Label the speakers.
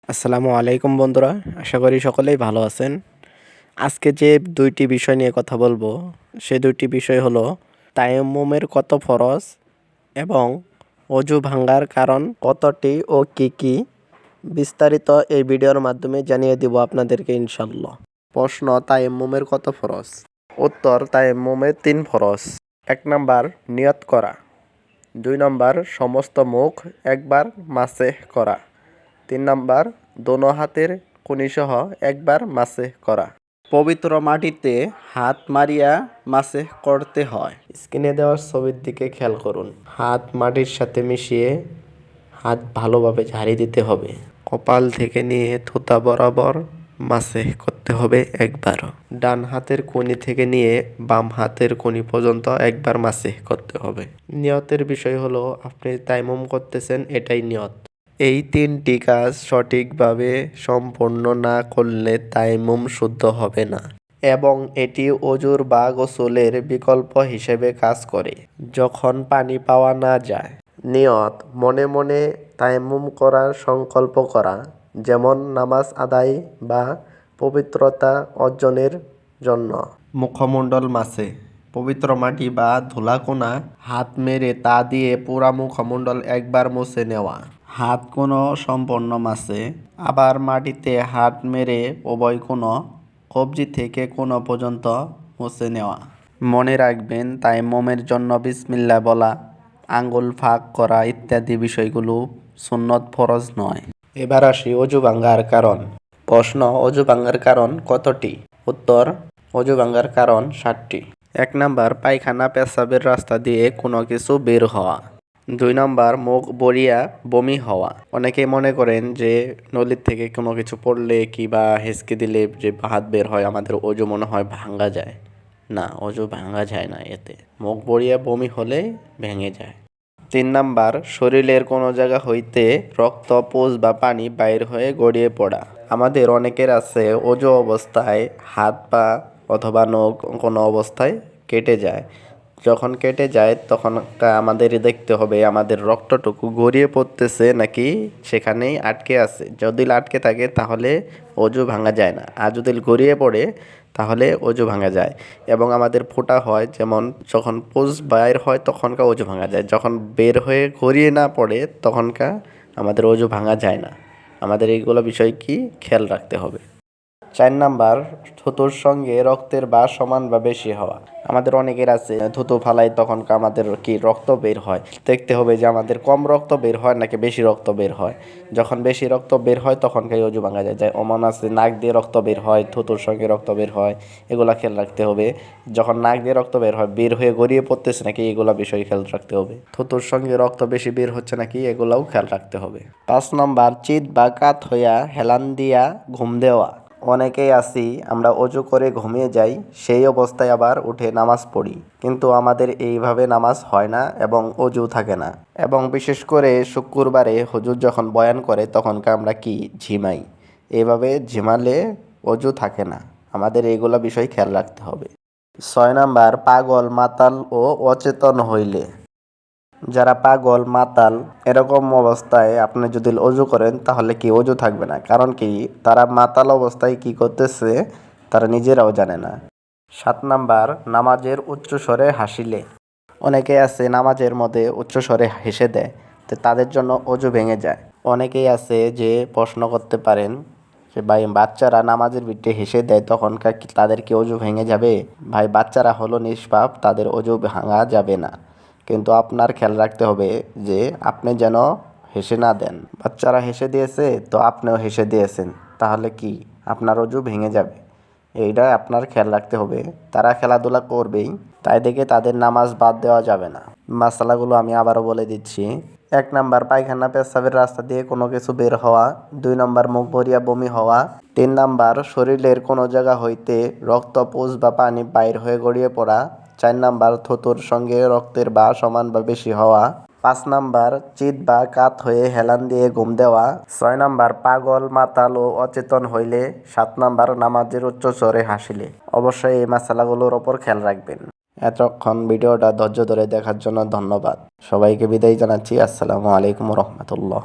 Speaker 1: আসসালামু আলাইকুম বন্ধুরা, আশা করি সকলেই ভালো আছেন। আজকে যে দুইটি বিষয় নিয়ে কথা বলবো, সে দুইটি বিষয় হলো তায়াম্মুমের কত ফরজ এবং অজু ভাঙ্গার কারণ কতটি ও কি কি, বিস্তারিত এই ভিডিওর মাধ্যমে জানিয়ে দিব আপনাদেরকে ইনশাল্লাহ। প্রশ্ন: তায়াম্মুমের কত ফরজ? উত্তর: তায়াম্মুমের 3 ফরজ। 1 নাম্বার নিয়ত করা, 2 নাম্বার সমস্ত মুখ একবার মাসেহ করা, 3 নাম্বার দোনো হাতের কনুইসহ একবার মাসেহ করা। পবিত্র মাটিতে হাত মারিয়া মাসেহ করতে হয়। স্ক্রিনে দেওয়ার ছবির দিকে খেয়াল করুন। হাত মাটির সাথে মিশিয়ে হাত ভালোভাবে ঝাড়িয়ে দিতে হবে। কপাল থেকে নিয়ে থুতা বরাবর মাসেহ করতে হবে একবার। ডান হাতের কনি থেকে নিয়ে বাম হাতের কনি পর্যন্ত একবার মাসেহ করতে হবে। নিয়তের বিষয় হলো, আপনি তায়াম্মুম করতেছেন, এটাই নিয়ত। এই 3টি কাজ সঠিকভাবে সম্পন্ন না করলে তায়াম্মুম শুদ্ধ হবে না এবং এটি অজুর বা গোসলের বিকল্প হিসেবে কাজ করে যখন পানি পাওয়া না যায়। নিয়ত: মনে মনে তায়াম্মুম করার সংকল্প করা, যেমন নামাজ আদায় বা পবিত্রতা অর্জনের জন্য। মুখমণ্ডল মাসে: পবিত্র মাটি বা ধুলাকণা হাত মেরে তা দিয়ে পুরা মুখমণ্ডল একবার মুছে নেওয়া। হাত কোণও সম্পূর্ণ মাসে, আবার মাটিতে হাত মেরে উভয় কোণ, কবজি থেকে কোণ পর্যন্ত মুছে নেওয়া। মনে রাখবেন, তায়াম্মুমের জন্য বিসমিল্লাহ বলা, আঙ্গুল ফাঁক করা ইত্যাদি বিষয়গুলো সুন্নত, ফরজ নয়। এবার আসি অজু ভাঙ্গার কারণ। প্রশ্ন: অজু ভাঙ্গার কারণ কতটি? উত্তর: অজু ভাঙ্গার কারণ 7টি। 1 নাম্বার পায়খানা পেশাবের রাস্তা দিয়ে কোনো কিছু বের হওয়া। 2 নাম্বার মুখ বড়িয়া বমি হওয়া। অনেকেই মনে করেন যে নলির থেকে কোনো কিছু পড়লে কিংবা হেঁচকে দিলে যে হাত বের হয়, আমাদের অজু মনে হয় ভাঙ্গা যায়। না, অজু ভাঙ্গা যায় না এতে। মুখ বড়িয়া বমি হলে ভেঙে যায়। 3 নাম্বার শরীরের কোনো জায়গা হইতে রক্ত, পুজ বা পানি বাইর হয়ে গড়িয়ে পড়া। আমাদের অনেকের আছে অজু অবস্থায় হাত পা অথবা নখ কোনো অবস্থায় কেটে যায়। যখন কেটে যায় তখন আমাদের দেখতে হবে আমাদের রক্তটুকু গড়িয়ে পড়তেছে নাকি সেখানেই আটকে আছে। যদি আটকে থাকে তাহলে অজু ভাঙা যায় না, আর যদি গড়িয়ে পড়ে তাহলে অজু ভাঙা যায়। এবং আমাদের ফোঁটা হয়, যেমন যখন পুজ বাইর হয় তখনকার অজু ভাঙা যায়, যখন বের হয়ে গড়িয়ে না পড়ে তখনকার আমাদের অজু ভাঙা যায় না। আমাদের এইগুলো বিষয় কি খেয়াল রাখতে হবে। 4 নাম্বার থুতুর সঙ্গে রক্তের ভার সমান বা বেশি হওয়া। আমাদের অনেকের আছে থুতু ফালাই তখন আমাদের কি রক্ত বের হয়, দেখতে হবে যে আমাদের কম রক্ত বের হয় নাকি বেশি রক্ত বের হয়। যখন বেশি রক্ত বের হয় তখনকার অজু ভাঙা যায়। অমন আছে নাক দিয়ে রক্ত বের হয়, থুতুর সঙ্গে রক্ত বের হয়, এগুলা খেয়াল রাখতে হবে। যখন নাক দিয়ে রক্ত বের হয়ে গড়িয়ে পড়তেছে নাকি, এগুলা বিষয় খেয়াল রাখতে হবে। থুতুর সঙ্গে রক্ত বেশি বের হচ্ছে নাকি, এগুলাও খেয়াল রাখতে হবে। 5 নাম্বার চিত বা কাত হইয়া হেলান দিয়া ঘুম দেওয়া। অনেকেই আছি আমরা অজু করে ঘুমিয়ে যাই, সেই অবস্থায় আবার উঠে নামাজ পড়ি, কিন্তু আমাদের এইভাবে নামাজ হয় না এবং অজু থাকে না। এবং বিশেষ করে শুক্রবারে হুজুর যখন বয়ান করে তখনকার আমরা কি ঝিমাই, এইভাবে ঝিমালে অজু থাকে না। আমাদের এইগুলো বিষয় খেয়াল রাখতে হবে। 6 নাম্বার পাগল, মাতাল ও অচেতন হইলে। যারা পাগল, মাতাল এরকম অবস্থায় আপনি যদি অজু করেন তাহলে কি অজু থাকবে না, কারণ কি তারা মাতাল অবস্থায় কি করতেছে তারা নিজেরাও জানে না। 7 নাম্বার নামাজের উচ্চস্বরে হাসিলে। অনেকে আছে নামাজের মধ্যে উচ্চস্বরে হেসে দেয়, তো তাদের জন্য অজু ভেঙে যায়। অনেকেই আছে যে প্রশ্ন করতে পারেন যে ভাই, বাচ্চারা নামাজের ভিতরে হেসে দেয় তখনকার কি তাদের কি অজু ভেঙে যাবে? ভাই, বাচ্চারা হলো নিষ্পাপ, তাদের অজু ভাঙা যাবে না, কিন্তু আপনার খেয়াল রাখতে হবে যে আপনি যেন হেসে না দেন। বাচ্চারা হেসে দিয়েছে তো আপনিও হেসে দিয়েছেন, তাহলে কি আপনার অজু ভেঙে যাবে। এইটা আপনার খেয়াল রাখতে হবে। তারা খেলাধুলা করবেই, তাই দেখে তাদের নামাজ বাদ দেওয়া যাবে না। মাসালাগুলো আমি আবারও বলে দিচ্ছি। 1 নাম্বার পায়খানা পেশাবের রাস্তা দিয়ে কোনো কিছু বের হওয়া। 2 নাম্বার মুখ ভরিয়া বমি হওয়া। 3 নাম্বার শরীরের কোনো জায়গা হইতে রক্ত, পুজ বা পানি বাইর হয়ে গড়িয়ে পড়া। 4 নাম্বার থুতুর সঙ্গে রক্তের ভার সমান বা বেশি হওয়া। 5 নাম্বার চিত বা কাত হয়ে হেলান দিয়ে ঘুম দেওয়া। 6 নাম্বার পাগল, মাতাল ও অচেতন হইলে। 7 নাম্বার নামাজের উচ্চস্বরে হাসিলে। অবশ্যই এই মাসালাগুলোর ওপর খেয়াল রাখবেন। এতক্ষণ ভিডিওটা ধৈর্য ধরে দেখার জন্য ধন্যবাদ। সবাইকে বিদায় জানাচ্ছি। আসসালামু আলাইকুম রহমতুল্লাহ।